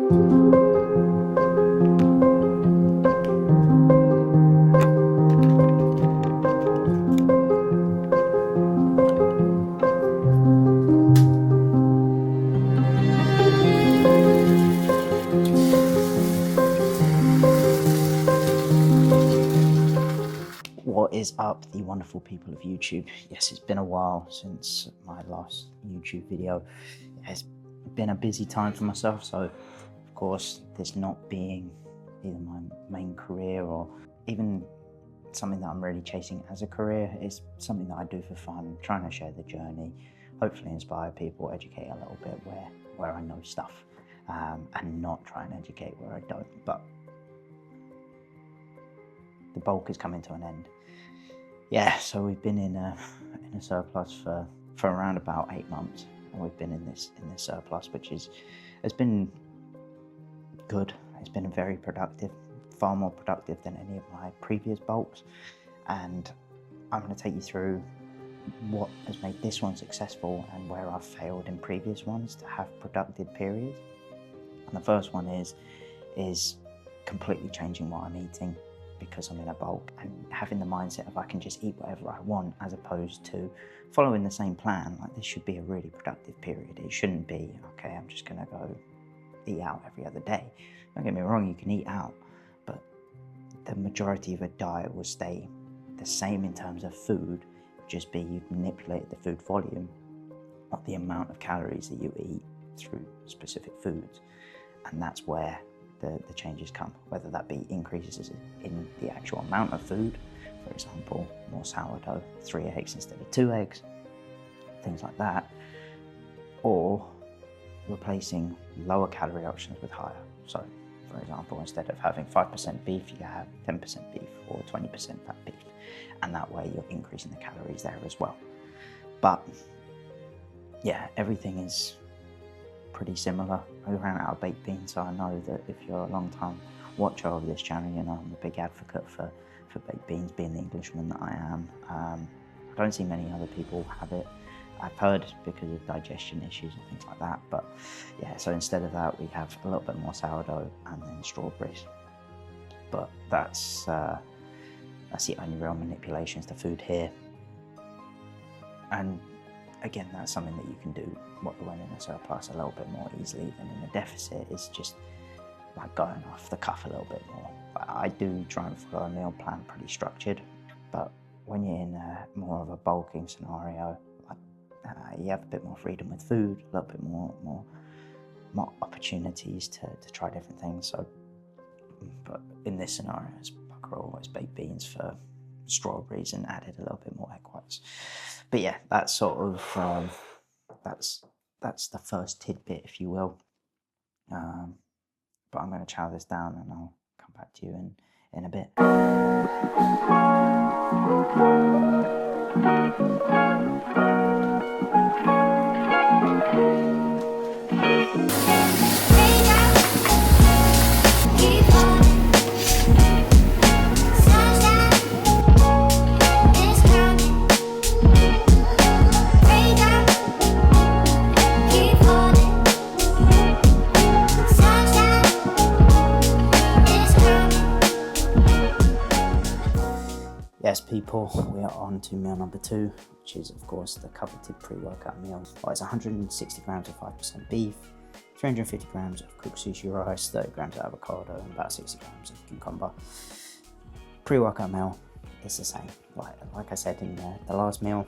What is up, the wonderful people of YouTube? Yes, it's been a while since my last YouTube video. It's been a busy time for myself, so of course this not being either my main career or even something that I'm really chasing as a career is something that I do for fun, trying to share the journey, hopefully inspire people, educate a little bit where I know stuff, and not try and educate where I don't. But the bulk is coming to an end. Yeah, so we've been in a surplus for around about 8 months, and we've been in this surplus, which has been good. It's been very productive, far more productive than any of my previous bulks, and I'm going to take you through what has made this one successful and where I've failed in previous ones to have productive periods. And the first one is completely changing what I'm eating because I'm in a bulk, and having the mindset of I can just eat whatever I want, as opposed to following the same plan. Like, this should be a really productive period. It shouldn't be, okay, I'm just gonna go eat out every other day. Don't get me wrong, you can eat out, but the majority of a diet will stay the same in terms of food, just be you manipulate the food volume, not the amount of calories that you eat through specific foods. And that's where the changes come, whether that be increases in the actual amount of food, for example, more sourdough, 3 eggs instead of 2 eggs, things like that, or replacing lower calorie options with higher. So, for example, instead of having 5% beef, you have 10% beef or 20% fat beef, and that way you're increasing the calories there as well. But yeah, everything is pretty similar. I ran out of baked beans, so I know that if you're a long time watcher of this channel, you know I'm a big advocate for baked beans, being the Englishman that I am. I don't see many other people have it. I've heard because of digestion issues and things like that, but yeah, so instead of that we have a little bit more sourdough and then strawberries. But that's the only real manipulations to food here. And again, that's something that you can do when in a surplus a little bit more easily than in a deficit. Is just like going off the cuff a little bit more. I do try and follow a meal plan pretty structured, but when you're in more of a bulking scenario, you have a bit more freedom with food, a little bit more opportunities to try different things. So, but in this scenario, it's bugger all, it's baked beans for strawberries and added a little bit more egg whites. But yeah, that's sort of that's the first tidbit, if you will. But I'm going to chow this down and I'll come back to you in a bit. Yes, people, we are on to meal number 2, which is, of course, the coveted pre-workout meal. Well, it's 160 grams of 5% beef, 350 grams of cooked sushi rice, 30 grams of avocado, and about 60 grams of cucumber. Pre-workout meal is the same. Like I said in the last meal,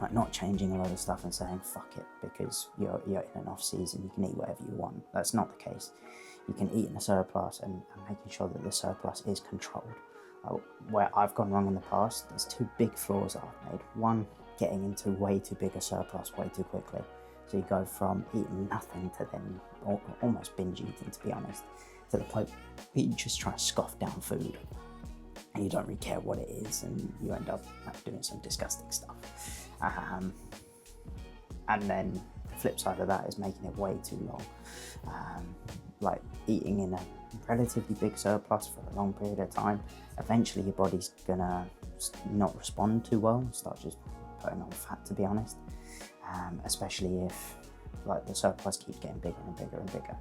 like not changing a lot of stuff and saying fuck it because you're in an off season, you can eat whatever you want. That's not the case. You can eat in a surplus and making sure that the surplus is controlled. Where I've gone wrong in the past, there's 2 big flaws that I've made. One, getting into way too big a surplus way too quickly. So you go from eating nothing to then almost binge eating, to be honest, to the point where you just try to scoff down food and you don't really care what it is, and you end up doing some disgusting stuff. And then the flip side of that is making it way too long. Like eating in a relatively big surplus for a long period of time, eventually your body's gonna not respond too well and start just putting on fat, to be honest. Especially if like the surplus keeps getting bigger and bigger and bigger.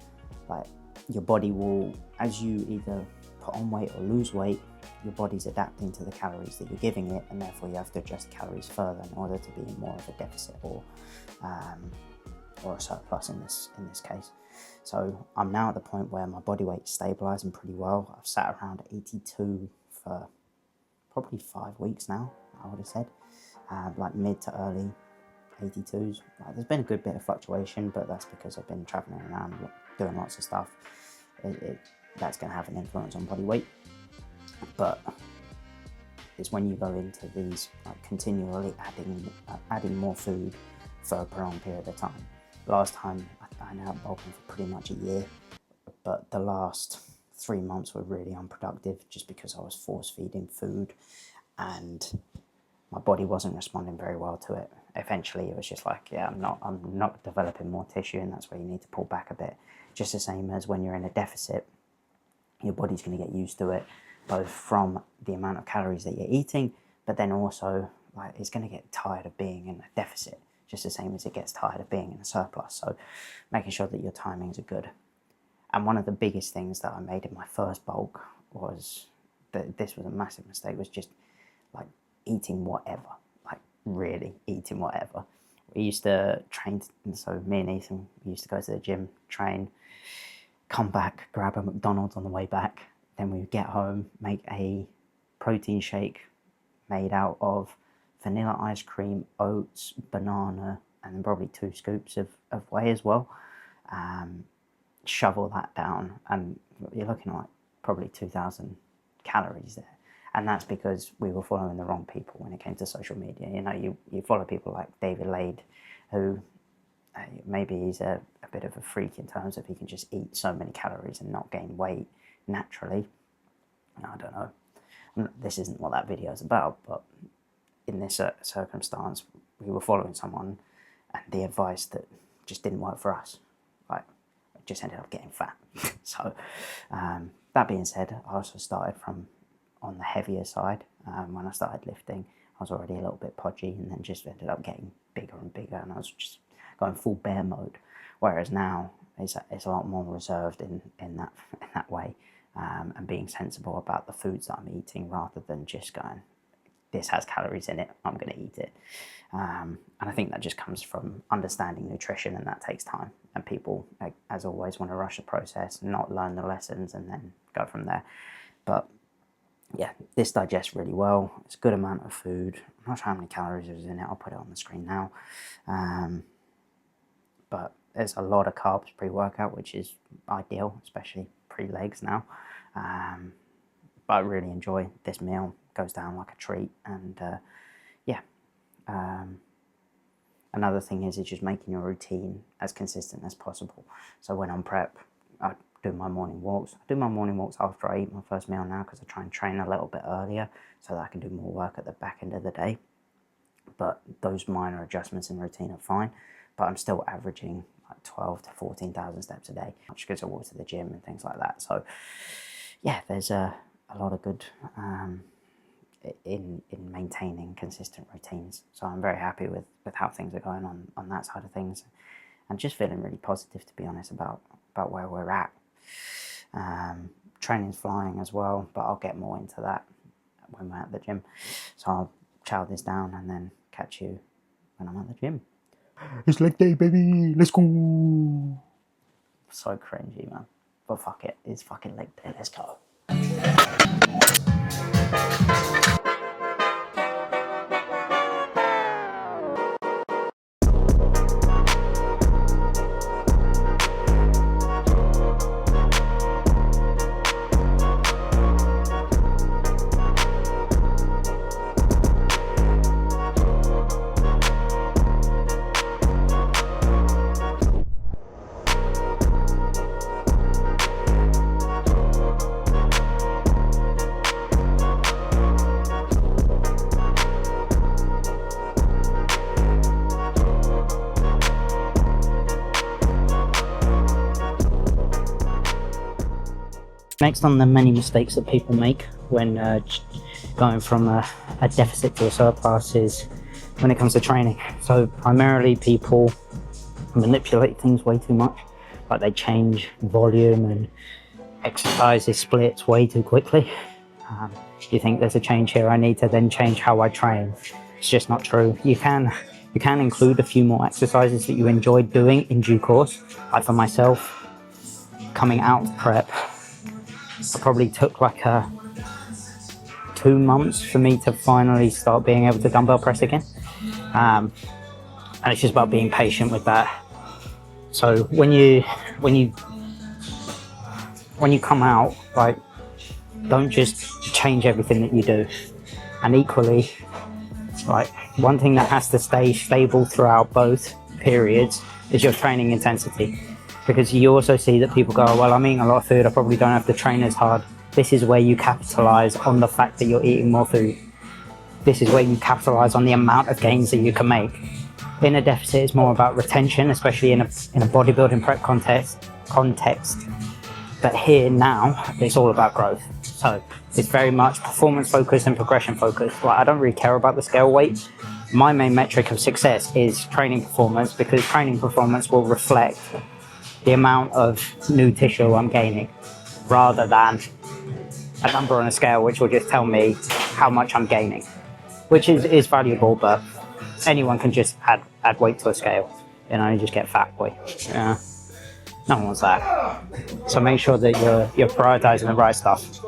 Like your body will, as you either put on weight or lose weight, your body's adapting to the calories that you're giving it, and therefore you have to adjust calories further in order to be in more of a deficit or a surplus in this case. So I'm now at the point where my body weight is stabilizing pretty well. I've sat around 82 for probably 5 weeks now, I would have said, like mid to early 82s. There's been a good bit of fluctuation, but that's because I've been traveling around doing lots of stuff. That's going to have an influence on body weight. But it's when you go into these continually adding more food for a prolonged period of time. Last time I ended up bulking for pretty much a year, but the last 3 months were really unproductive just because I was force feeding food and my body wasn't responding very well to it. Eventually it was just like, yeah, I'm not developing more tissue, and that's where you need to pull back a bit. Just the same as when you're in a deficit, your body's going to get used to it, both from the amount of calories that you're eating, but then also it's going to get tired of being in a deficit, just the same as it gets tired of being in a surplus. So making sure that your timings are good. And one of the biggest things that I made in my first bulk was that this was a massive mistake, was just eating whatever, really eating whatever. We used to train, so me and Ethan, we used to go to the gym, train, come back, grab a McDonald's on the way back, then we would get home, make a protein shake made out of vanilla ice cream, oats, banana, and then probably 2 scoops of whey as well. Shovel that down, and you're looking at probably 2,000 calories there. And that's because we were following the wrong people when it came to social media. You follow people like David Lade, who maybe he's a bit of a freak in terms of he can just eat so many calories and not gain weight naturally. I don't know. This isn't what that video is about, but in this circumstance, we were following someone and the advice that just didn't work for us. Just ended up getting fat. So that being said, I also started from on the heavier side. When I started lifting, I was already a little bit podgy, and then just ended up getting bigger and bigger, and I was just going full bear mode. Whereas now it's a lot more reserved in that way, and being sensible about the foods that I'm eating, rather than just going, this has calories in it, I'm going to eat it. And I think that just comes from understanding nutrition, and that takes time. And people, as always, want to rush the process and not learn the lessons and then go from there. But yeah, this digests really well. It's a good amount of food. I'm not sure how many calories is in it. I'll put it on the screen now. But there's a lot of carbs pre-workout, which is ideal, especially pre-legs now. But I really enjoy this meal. It goes down like a treat. And another thing is just making your routine as consistent as possible. So when I'm prep, I do my morning walks. I do my morning walks after I eat my first meal now, because I try and train a little bit earlier so that I can do more work at the back end of the day. But those minor adjustments in routine are fine. But I'm still averaging 12 to 14,000 steps a day, which because I walk to the gym and things like that. So yeah, there's a lot of good in maintaining consistent routines. So I'm very happy with how things are going on that side of things, and just feeling really positive, to be honest, about where we're at. Training's flying as well, but I'll get more into that when we're at the gym. So I'll chow this down and then catch you when I'm at the gym. It's leg day, baby. Let's go. So cringy, man. But fuck it. It's fucking leg day. Let's go. Next on the many mistakes that people make when going from a deficit to a surplus is when it comes to training. So primarily people manipulate things way too much. like they change volume and exercises splits way too quickly. You think there's a change here, I need to then change how I train. It's just not true. You can include a few more exercises that you enjoyed doing in due course. Like for myself, coming out of prep, it probably took like 2 months for me to finally start being able to dumbbell press again. And it's just about being patient with that. So when you come out, like, don't just change everything that you do. And equally, like, one thing that has to stay stable throughout both periods is your training intensity. Because you also see that people go, well, I'm eating a lot of food, I probably don't have to train as hard. This is where you capitalize on the fact that you're eating more food. This is where you capitalize on the amount of gains that you can make. In a deficit, it's more about retention, especially in a bodybuilding prep context. But here now, it's all about growth. So it's very much performance focused and progression focused. Like, I don't really care about the scale weight. My main metric of success is training performance, because training performance will reflect the amount of new tissue I'm gaining, rather than a number on a scale which will just tell me how much I'm gaining, which is valuable, but anyone can just add weight to a scale, you know, you just get fat boy. Yeah. No one wants that. So make sure that you're prioritizing the right stuff.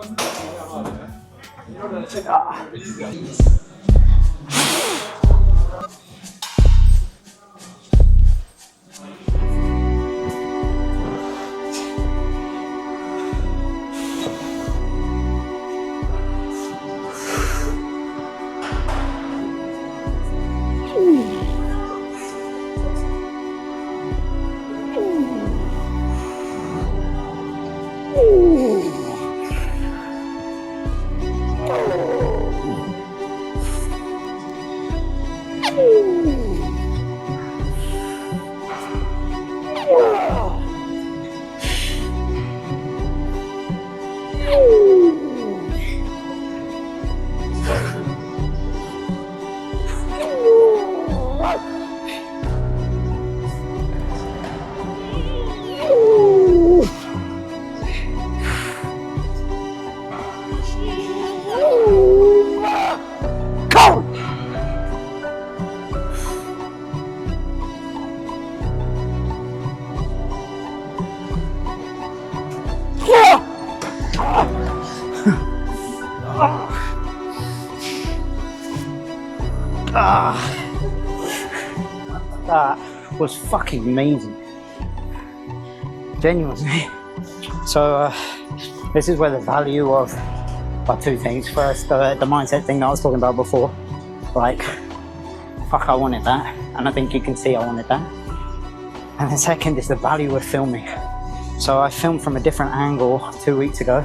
That was fucking amazing, genuinely. So this is where the value of two things. First, the mindset thing that I was talking about before, like, fuck, I wanted that, and I think you can see I wanted that. And the second is the value of filming. So I filmed from a different angle 2 weeks ago,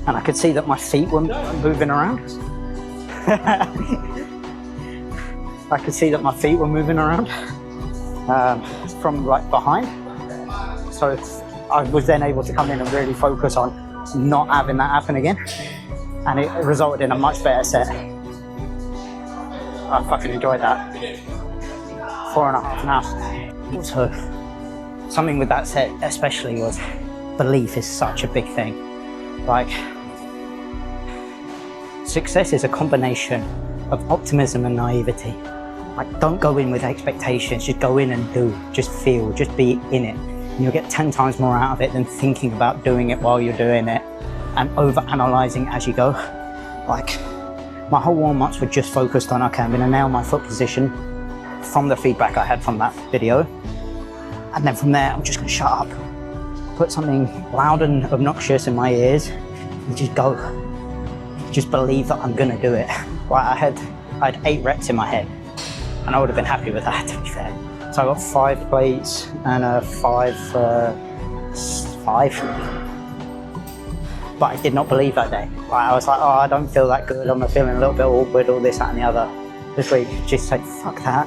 and I could see that my feet were moving around. I could see that my feet were moving around from like behind. So I was then able to come in and really focus on not having that happen again. And it resulted in a much better set. I fucking enjoyed that. 4.5 now. Also, something with that set especially was belief is such a big thing. Like, success is a combination of optimism and naivety. Like, don't go in with expectations, just go in and do, just feel, just be in it. And you'll get 10 times more out of it than thinking about doing it while you're doing it and over-analysing as you go. Like, my whole warm-ups were just focused on, okay, I'm gonna nail my foot position from the feedback I had from that video. And then from there, I'm just gonna shut up, put something loud and obnoxious in my ears and just go. Just believe that I'm gonna do it. Like, I had 8 reps in my head, and I would have been happy with that, to be fair. So I got 5 plates and a 5. But I did not believe that day. Like, I was like, oh, I don't feel that good, I'm feeling a little bit awkward, all this, that and the other. This week, just say, fuck that,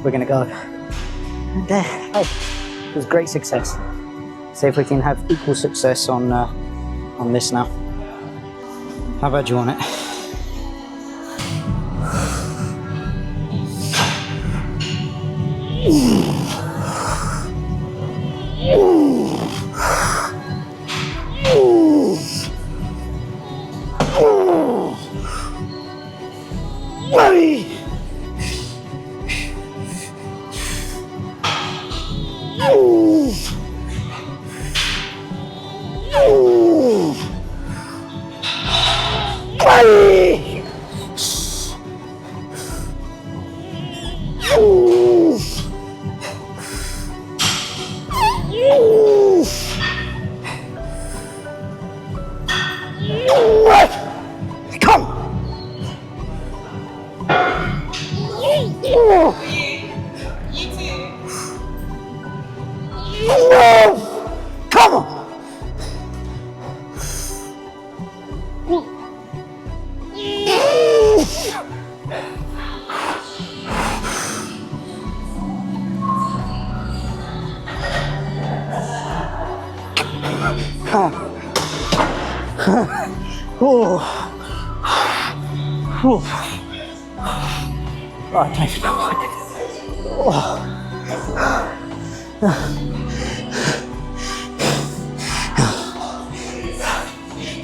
we're gonna go. And hey, it was great success. See if we can have equal success on this now. How bad do you want it?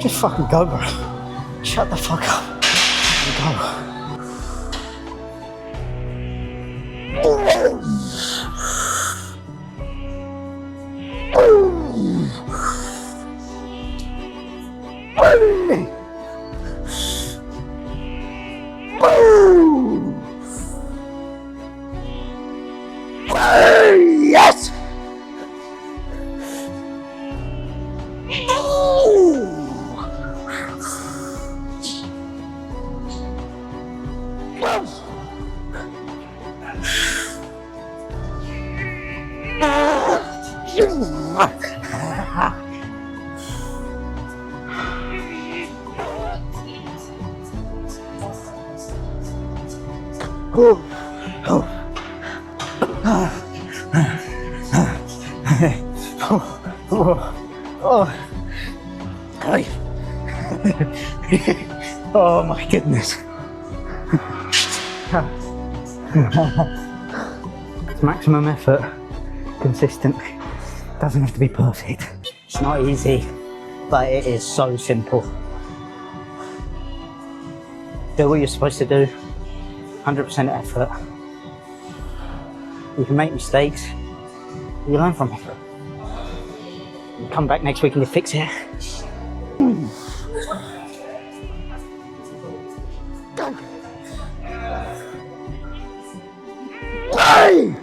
Just fucking go, bro. Shut the fuck up and go. Yes! Oh my goodness. It's maximum effort, consistent. Doesn't have to be perfect. It's not easy, but it is so simple. Do what you're supposed to do, 100% effort. You can make mistakes, you learn from it. You come back next week and you fix it. Hey!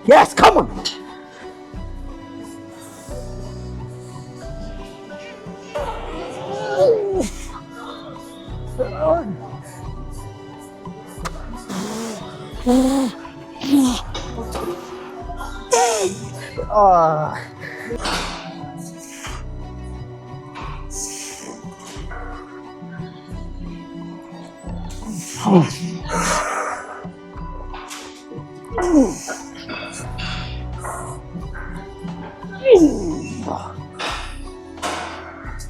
Yes, come on!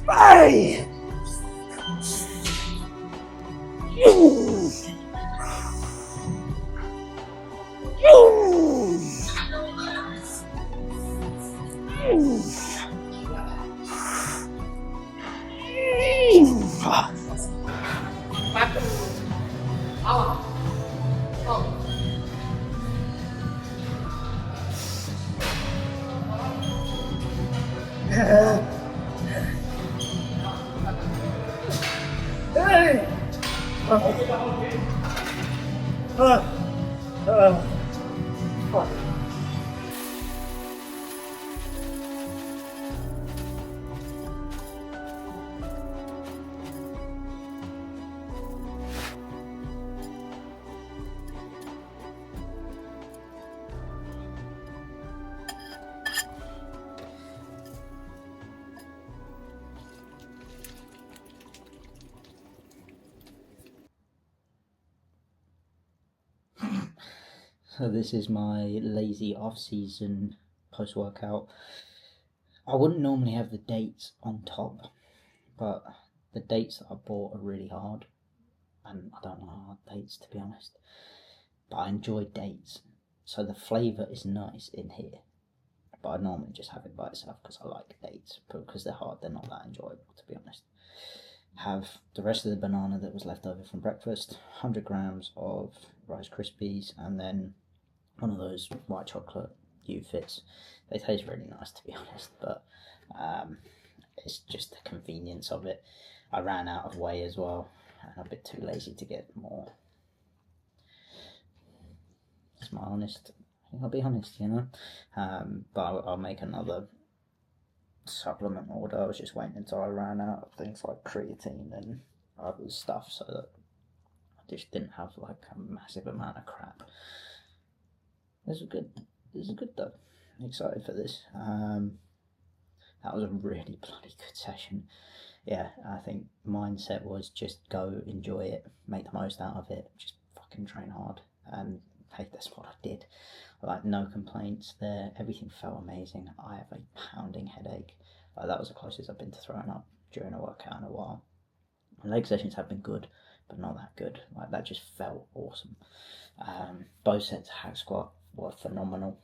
Hey! So this is my lazy off-season post-workout. I wouldn't normally have the dates on top, but the dates that I bought are really hard, and I don't like hard dates, to be honest. But I enjoy dates, so the flavour is nice in here. But I normally just have it by itself because I like dates, but because they're hard, they're not that enjoyable, to be honest. Have the rest of the banana that was left over from breakfast, 100 grams of Rice Krispies, and then one of those white chocolate U-Fits. They taste really nice, to be honest, but it's just the convenience of it. I ran out of whey as well, and I'm a bit too lazy to get more. That's my honest. I'll be honest, you know. But I'll make another supplement order. I was just waiting until I ran out of things like creatine and other stuff, so that I just didn't have like a massive amount of crap. This is good. This is good though. I'm excited for this. That was a really bloody good session. Yeah, I think mindset was just go, enjoy it, make the most out of it, just fucking train hard. And hey, that's what I did. Like, no complaints there. Everything felt amazing. I have a pounding headache. Like, that was the closest I've been to throwing up during a workout in a while. My leg sessions have been good, but not that good. Like, that just felt awesome. Both sets of hack squat were phenomenal.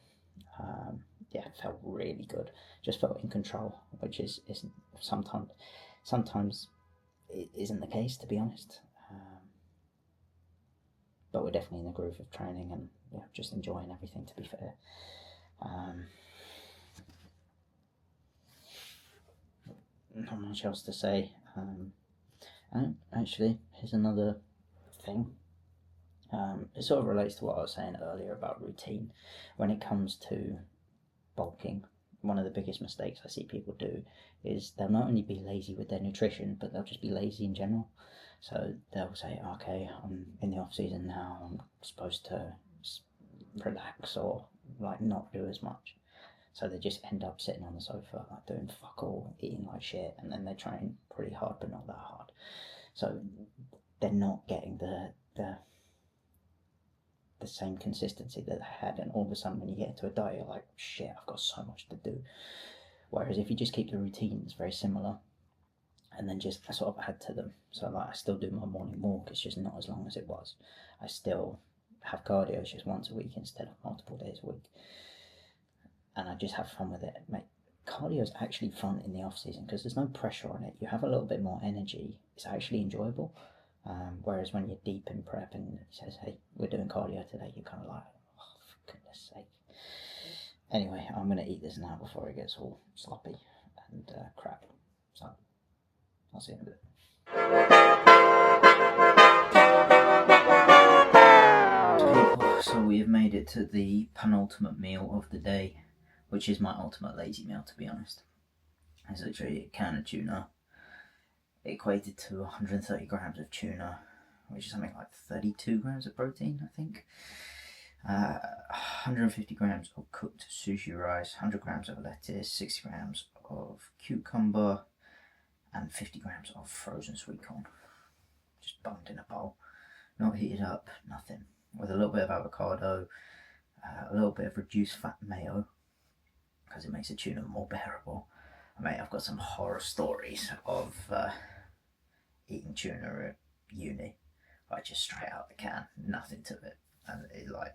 Yeah, it felt really good. Just felt in control, which is sometimes it isn't the case, to be honest. But we're definitely in the groove of training and just enjoying everything, to be fair. Not much else to say. Actually, here's another thing. It sort of relates to what I was saying earlier about routine. When it comes to bulking, one of the biggest mistakes I see people do is they'll not only be lazy with their nutrition, but they'll just be lazy in general. So they'll say, okay, I'm in the off season now, I'm supposed to relax or like not do as much. So they just end up sitting on the sofa, like doing fuck all, eating like shit, and then they train pretty hard, but not that hard. So they're not getting the same consistency that they had, and all of a sudden when you get into a diet, you're like, shit, I've got so much to do. Whereas if you just keep the routines very similar, and then just sort of add to them. So like, I still do my morning walk, it's just not as long as it was. I still have cardio, it's just once a week instead of multiple days a week. And I just have fun with it. Mate, cardio is actually fun in the off season because there's no pressure on it. You have a little bit more energy. It's actually enjoyable. Whereas when you're deep in prep and it says, hey, we're doing cardio today, you're kind of like, oh, for goodness sake. Anyway, I'm going to eat this now before it gets all sloppy and crap. So, I'll see you in a bit. So we have made it to the penultimate meal of the day, which is my ultimate lazy meal, to be honest. It's literally a can of tuna, equated to 130 grams of tuna, which is something like 32 grams of protein, I think. 150 grams of cooked sushi rice, 100 grams of lettuce, 60 grams of cucumber, and 50 grams of frozen sweet corn. Just bumped in a bowl, not heated up, nothing. With a little bit of avocado, a little bit of reduced fat mayo, because it makes the tuna more bearable. Mate, I've got some horror stories of eating tuna at uni. Like, just straight out the can, nothing to it. And it's like,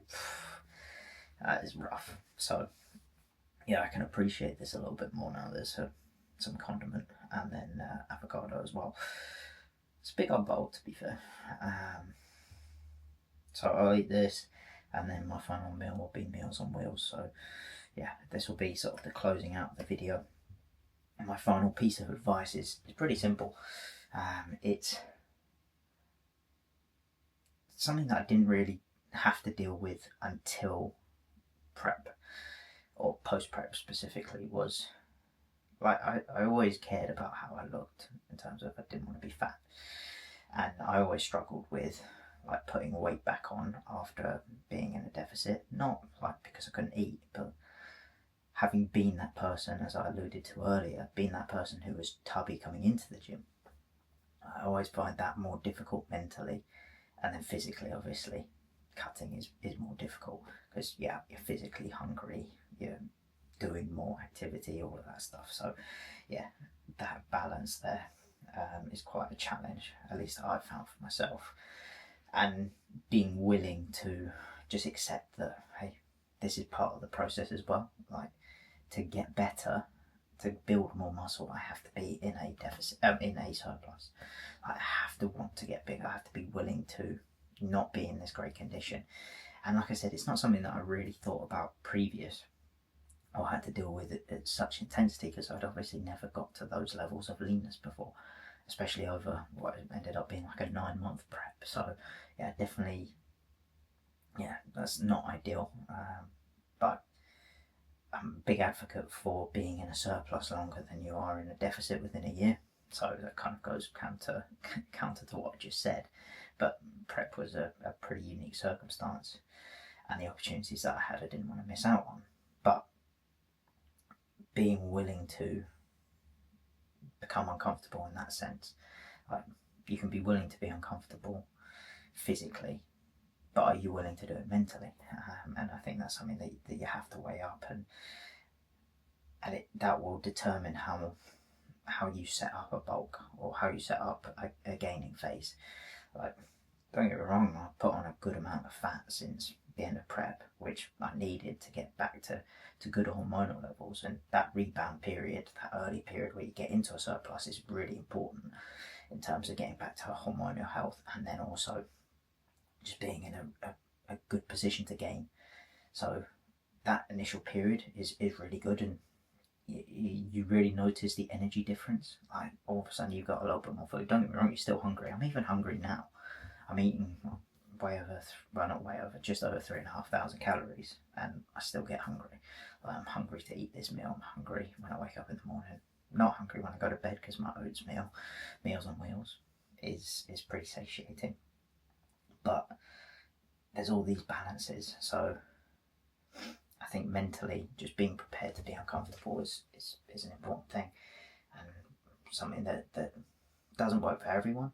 that is rough. So, yeah, I can appreciate this a little bit more now. There's some condiment and then avocado as well. It's a big old bowl, to be fair. So I'll eat this, and then my final meal will be Meals on Wheels. So, yeah, this will be sort of the closing out of the video. And my final piece of advice is pretty simple. It's something that I didn't really have to deal with until prep, or post-prep specifically, was like I always cared about how I looked in terms of I didn't want to be fat. And I always struggled with like putting weight back on after being in a deficit, not like because I couldn't eat, but having been that person, as I alluded to earlier, being that person who was tubby coming into the gym. I always find that more difficult mentally and then physically, obviously. cutting is more difficult because you're physically hungry, you're doing more activity, all of that stuff. So yeah, that balance there is quite a challenge, at least I've found for myself. And being willing to just accept that, hey, this is part of the process as well. Like, to get better, to build more muscle, I have to be in a deficit, in a surplus. I have to want to get bigger. I have to be willing to not be in this great condition. And like I said, it's not something that I really thought about previous or had to deal with it at such intensity, because I'd obviously never got to those levels of leanness before, especially over what ended up being like a 9-month prep. So yeah, definitely, yeah, that's not ideal. But I'm a big advocate for being in a surplus longer than you are in a deficit within a year. So that kind of goes counter to what I just said. But prep was a pretty unique circumstance, and the opportunities that I had, I didn't want to miss out on. But being willing to become uncomfortable in that sense, like, you can be willing to be uncomfortable physically, but are you willing to do it mentally? And I think that's something that you have to weigh up, and that will determine how you set up a bulk or how you set up a gaining phase. Like, don't get me wrong, I've put on a good amount of fat since the end of prep, which I needed to get back to good hormonal levels. And that rebound period, that early period where you get into a surplus, is really important in terms of getting back to hormonal health, and then also just being in a good position to gain. So that initial period is really good, and you really notice the energy difference. Like, all of a sudden you've got a little bit more food. Don't get me wrong, you're still hungry. I'm even hungry now. I'm eating just over 3,500 calories, and I still get hungry. Like, I'm hungry to eat this meal. I'm hungry when I wake up in the morning. I'm not hungry when I go to bed, because my oats meal, Meals on Wheels, is pretty satiating. But there's all these balances. So I think mentally, just being prepared to be uncomfortable is an important thing, and something that doesn't work for everyone.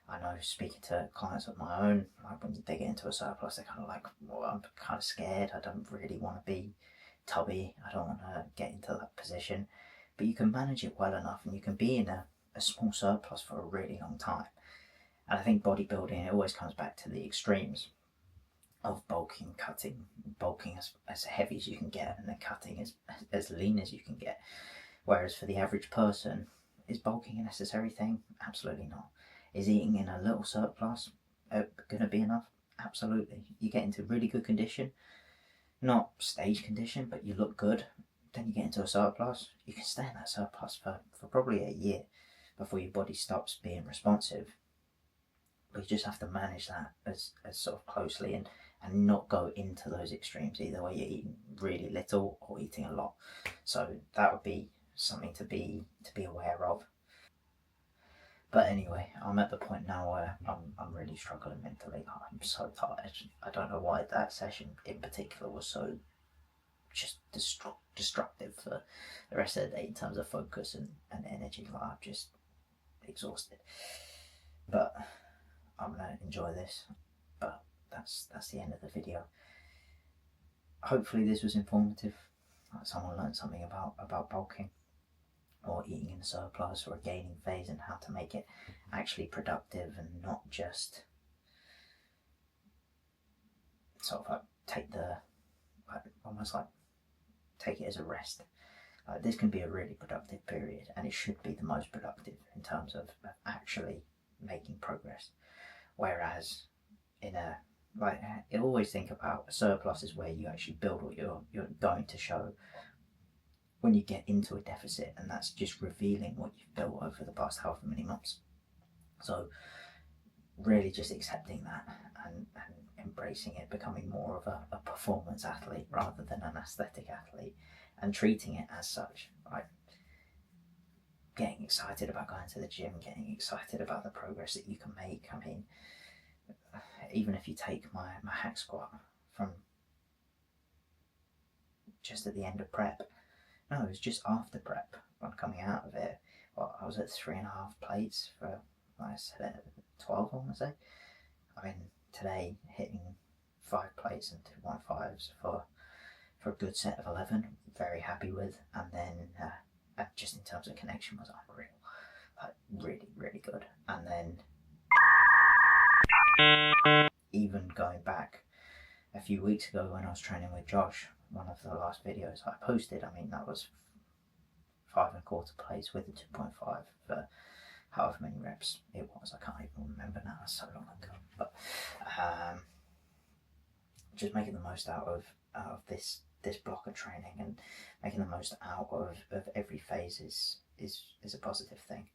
I know, speaking to clients of my own, like, when they get into a surplus, they're kind of like, well, I'm kind of scared. I don't really want to be tubby. I don't want to get into that position. But you can manage it well enough, and you can be in a small surplus for a really long time. And I think bodybuilding, it always comes back to the extremes of bulking, cutting, bulking as heavy as you can get, and then cutting as lean as you can get. Whereas for the average person, is bulking a necessary thing? Absolutely not. Is eating in a little surplus going to be enough? Absolutely. You get into really good condition, not stage condition, but you look good, then you get into a surplus. You can stay in that surplus for probably a year before your body stops being responsive. But you just have to manage that as sort of closely, and not go into those extremes, either way you're eating really little or eating a lot. So that would be something to be aware of. But anyway, I'm at the point now where I'm really struggling mentally. I'm so tired. I don't know why that session in particular was so just destructive for the rest of the day in terms of focus and energy. Like, I'm just exhausted. But I'm gonna enjoy this. But that's the end of the video. Hopefully this was informative. Like, someone learned something about bulking, or eating in a surplus, or a gaining phase, and how to make it actually productive, and not just sort of like take it as a rest. This can be a really productive period, and it should be the most productive in terms of actually making progress. Whereas I always think about a surplus is where you actually build what you're going to show when you get into a deficit, and that's just revealing what you've built over the past however many months. So really just accepting that, and embracing it, becoming more of a performance athlete rather than an aesthetic athlete, and treating it as such. Like, getting excited about going to the gym, getting excited about the progress that you can make. I mean, even if you take my hack squat from just at the end of prep, no, it was just after prep, when coming out of it. Well, I was at 3.5 plates for, like I said, 12, I want to say. I mean, today hitting 5 plates and 2.5s for a good set of 11. Very happy with. And then just in terms of connection was unreal. Like really, really good. And then even going back a few weeks ago when I was training with Josh, one of the last videos I posted, I mean, that was 5.25 plates with a 2.5 for however many reps it was. I can't even remember now, that's so long ago. But just making the most out of this block of training, and making the most out of every phase is a positive thing.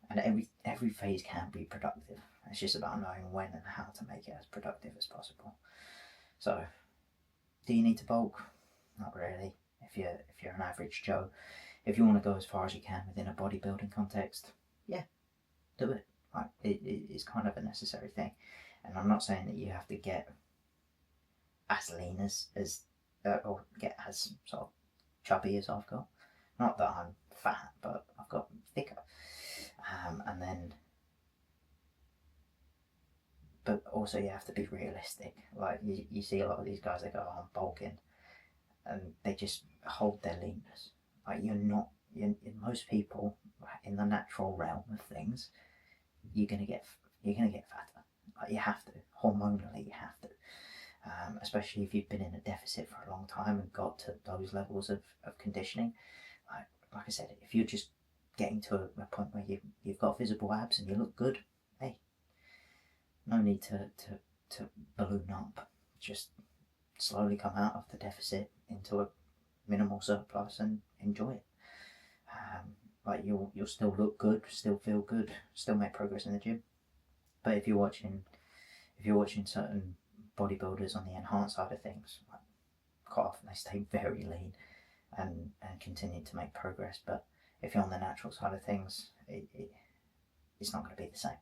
And every phase can be productive. It's just about knowing when and how to make it as productive as possible. So, do you need to bulk? Not really. If you're an average Joe, if you want to go as far as you can within a bodybuilding context, yeah, do it. Like, it's kind of a necessary thing. And I'm not saying that you have to get as lean as or get as sort of chubby as I've got. Not that I'm fat, but I've got thicker. And then, but also you have to be realistic. Like you see a lot of these guys that go, oh, I'm bulking, and they just hold their leanness. Like most people in the natural realm of things, you're gonna get fatter. Like you have to, hormonally you have to. Especially if you've been in a deficit for a long time and got to those levels of conditioning. Like I said, if you're just getting to a point where you've got visible abs and you look good, hey, no need to balloon up. Just slowly come out of the deficit into a minimal surplus and enjoy it. Like you'll still look good, still feel good, still make progress in the gym. But if you're watching certain bodybuilders on the enhanced side of things, like, quite often they stay very lean and continue to make progress. But if you're on the natural side of things, it's not going to be the same.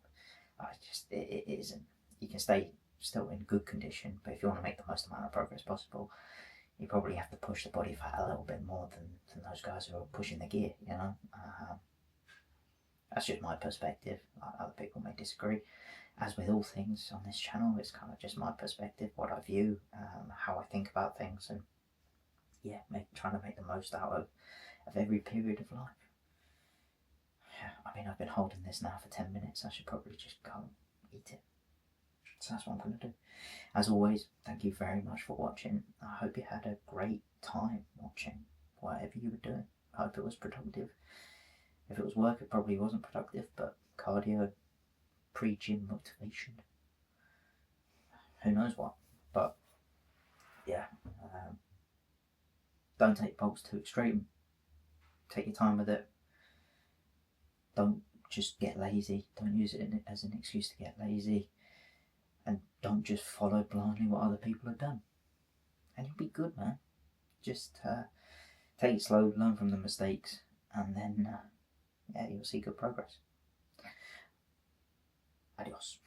It isn't. You can stay still in good condition, but if you want to make the most amount of progress possible, you probably have to push the body fat a little bit more than those guys who are pushing the gear, you know. That's just my perspective. Other people may disagree. As with all things on this channel, it's kind of just my perspective, what I view, how I think about things, and yeah, trying to make the most out of every period of life. Yeah, I mean, I've been holding this now for 10 minutes. I should probably just go and eat it. So that's what I'm going to do. As always, thank you very much for watching. I hope you had a great time watching whatever you were doing. I hope it was productive. If it was work, it probably wasn't productive, but cardio, pre-gym motivation, who knows what. But yeah, don't take bulks too extreme. Take your time with it. Don't just get lazy. Don't use it as an excuse to get lazy. And don't just follow blindly what other people have done. And you'll be good, man. Just take it slow, learn from the mistakes, and then yeah, you'll see good progress. Adios.